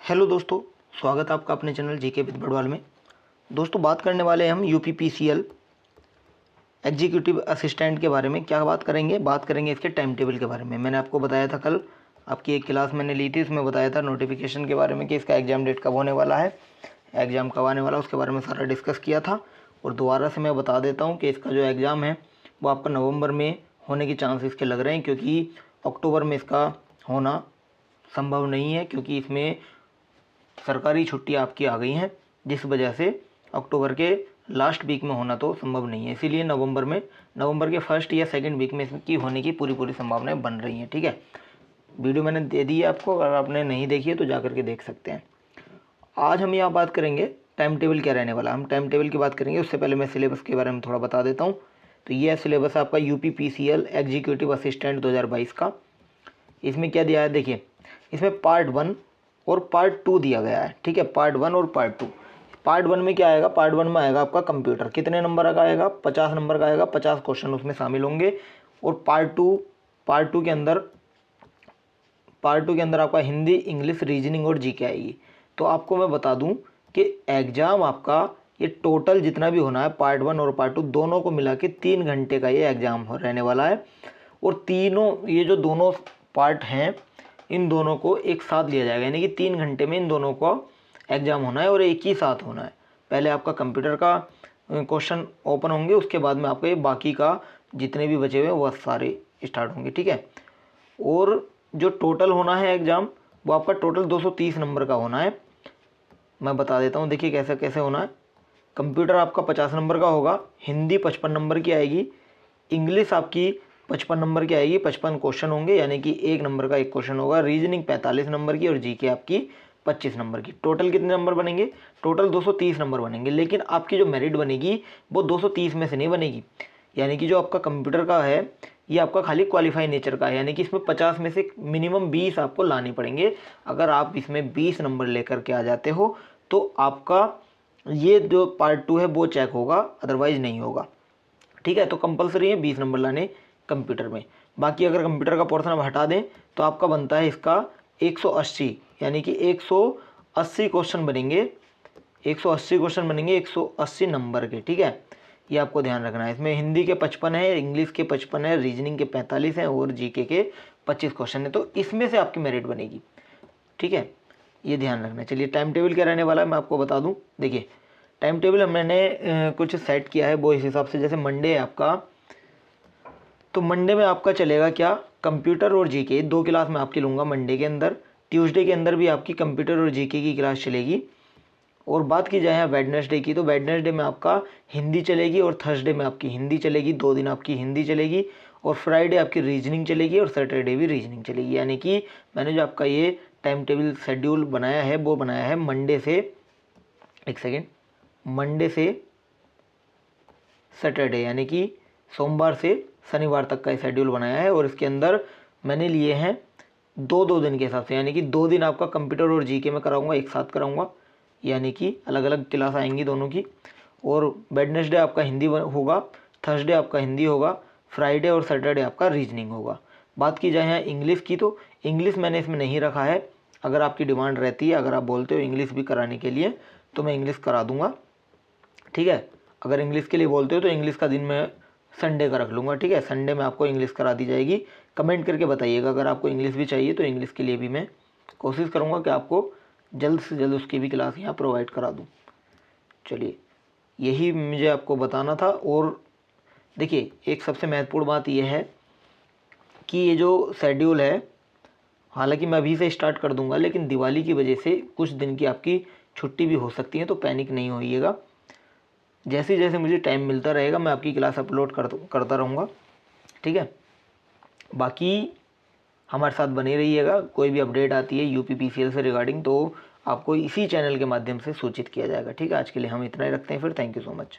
Hello दोस्तों, स्वागत है आपका अपने चैनल जीके विद बड़वाल में। दोस्तों, बात करने वाले हैं हम यूपीपीसीएल एग्जीक्यूटिव असिस्टेंट के बारे में। क्या बात करेंगे इसके टाइम टेबल के बारे में। मैंने आपको बताया था, कल आपकी एक क्लास मैंने ली थी, उसमें बताया था नोटिफिकेशन के बारे में कि इसका एग्ज़ाम डेट कब होने वाला है, एग्ज़ाम कब आने वाला है, उसके बारे में सारा डिस्कस किया था। और दोबारा से मैं बता देता हूँ कि इसका जो एग्ज़ाम है वो आपका नवंबर में होने के चांस इसके लग रहे हैं, क्योंकि अक्टूबर में इसका होना संभव नहीं है, क्योंकि इसमें सरकारी छुट्टी आपकी आ गई हैं, जिस वजह से अक्टूबर के लास्ट वीक में होना तो संभव नहीं है। इसीलिए नवंबर के फर्स्ट या सेकंड वीक में इसकी होने की पूरी संभावनाएं बन रही हैं। ठीक है, वीडियो मैंने दे दी है आपको, अगर आपने नहीं देखी है तो जा करके देख सकते हैं। आज हम यहाँ बात करेंगे टाइम टेबल क्या रहने वाला। हम टाइम टेबल की बात करेंगे, उससे पहले मैं सिलेबस के बारे में थोड़ा बता देता हूँ। तो ये है सिलेबस आपका यूपीपीसीएल एग्जीक्यूटिव असिस्टेंट 2022 का। इसमें क्या दिया है, देखिए, इसमें पार्ट 1 और पार्ट 2 दिया गया है। ठीक है, पार्ट 1 और पार्ट 2। पार्ट 1 में क्या आएगा, पार्ट 1 में आएगा आपका कंप्यूटर। कितने नंबर का आएगा, 50 नंबर का आएगा, 50 क्वेश्चन उसमें शामिल होंगे। और पार्ट टू के अंदर आपका हिंदी, इंग्लिश, रीजनिंग और जीके आएगी। तो आपको मैं बता दूं कि एग्ज़ाम आपका ये टोटल जितना भी होना है, पार्ट 1 और पार्ट 2 दोनों को मिला के 3 घंटे का ये एग्ज़ाम रहने वाला है। और ये जो दोनों पार्ट हैं, इन दोनों को एक साथ लिया जाएगा, यानी कि 3 घंटे में इन दोनों को एग्ज़ाम होना है और एक ही साथ होना है। पहले आपका कंप्यूटर का क्वेश्चन ओपन होंगे, उसके बाद में आपके बाकी का जितने भी बचे हुए वह सारे स्टार्ट होंगे। ठीक है, और जो टोटल होना है एग्ज़ाम, वो आपका टोटल 230 नंबर का होना है। मैं बता देता हूँ, देखिए कैसे कैसे होना है। कंप्यूटर आपका 50 नंबर का होगा, हिंदी 55 नंबर की आएगी, इंग्लिश आपकी 55 नंबर की आएगी, 55 क्वेश्चन होंगे, यानी कि 1 नंबर का 1 क्वेश्चन होगा, रीजनिंग 45 नंबर की और जीके आपकी 25 नंबर की। टोटल कितने नंबर बनेंगे, टोटल 230 नंबर बनेंगे। लेकिन आपकी जो मेरिट बनेगी वो 230 में से नहीं बनेगी, यानी कि जो आपका कंप्यूटर का है ये आपका खाली क्वालिफाई नेचर का है, यानी कि इसमें 50 में से मिनिमम 20 आपको लाने पड़ेंगे। अगर आप इसमें 20 नंबर लेकर के आ जाते हो तो आपका ये जो पार्ट 2 है वो चेक होगा, अदरवाइज नहीं होगा। ठीक है, तो कंपलसरी है 20 नंबर लाने कंप्यूटर में। बाकी अगर कंप्यूटर का पोर्शन अब हटा दें तो आपका बनता है इसका 180, यानी कि 180 क्वेश्चन बनेंगे, 180 क्वेश्चन बनेंगे 180 नंबर के। ठीक है, ये आपको ध्यान रखना है। इसमें हिंदी के 55 है, इंग्लिश के 55 है, रीजनिंग के 45 हैं और जीके के 25 क्वेश्चन है। तो इसमें से आपकी मेरिट बनेगी। ठीक है, ये ध्यान रखना है। चलिए, टाइम टेबल क्या रहने वाला है मैं आपको बता दूं। देखिए, टाइम टेबल मैंने कुछ सेट किया है वो इस हिसाब से। जैसे मंडे है आपका, तो मंडे में आपका चलेगा क्या, कंप्यूटर और जीके 2 क्लास में आपकी लूँगा मंडे के अंदर। ट्यूसडे के अंदर भी आपकी कंप्यूटर और जीके की क्लास चलेगी। और बात की जाए वेडनेसडे की, तो वेडनेसडे में आपका हिंदी चलेगी और थर्सडे में आपकी हिंदी चलेगी, 2 दिन आपकी हिंदी चलेगी। और फ्राइडे आपकी रीजनिंग चलेगी और सैटरडे भी रीजनिंग चलेगी। यानी कि मैंने जो आपका ये टाइम टेबल शेड्यूल बनाया है वो बनाया है मंडे से सैटरडे, यानी कि सोमवार से शनिवार तक का शेड्यूल बनाया है। और इसके अंदर मैंने लिए हैं 2-2 दिन के हिसाब से, यानी कि 2 दिन आपका कंप्यूटर और जीके में कराऊंगा, एक साथ कराऊंगा, यानी कि अलग अलग क्लास आएंगी दोनों की। और वेडनेसडे आपका हिंदी होगा, थर्सडे आपका हिंदी होगा, फ्राइडे और सैटरडे आपका रीजनिंग होगा। बात की जाए यहाँ इंग्लिश की, तो इंग्लिश मैंने इसमें नहीं रखा है। अगर आपकी डिमांड रहती है, अगर आप बोलते हो इंग्लिश भी कराने के लिए, तो मैं इंग्लिश करा दूँगा। ठीक है, अगर इंग्लिश के लिए बोलते हो तो इंग्लिश का दिन मैं संडे का रख लूँगा। ठीक है, संडे में आपको इंग्लिश करा दी जाएगी। कमेंट करके बताइएगा अगर आपको इंग्लिश भी चाहिए, तो इंग्लिश के लिए भी मैं कोशिश करूँगा कि आपको जल्द से जल्द उसकी भी क्लास यहाँ प्रोवाइड करा दूँ। चलिए, यही मुझे आपको बताना था। और देखिए, एक सबसे महत्वपूर्ण बात यह है कि ये जो शेड्यूल है, हालांकि मैं अभी से स्टार्ट कर दूंगा, लेकिन दिवाली की वजह से कुछ दिन की आपकी छुट्टी भी हो सकती है, तो पैनिक नहीं होइएगा। जैसे जैसे मुझे टाइम मिलता रहेगा मैं आपकी क्लास अपलोड करता रहूँगा। ठीक है, बाकी हमारे साथ बने रहिएगा। कोई भी अपडेट आती है यूपीपीसीएल से रिगार्डिंग तो आपको इसी चैनल के माध्यम से सूचित किया जाएगा। ठीक है, आज के लिए हम इतना ही रखते हैं फिर। Thank you so much.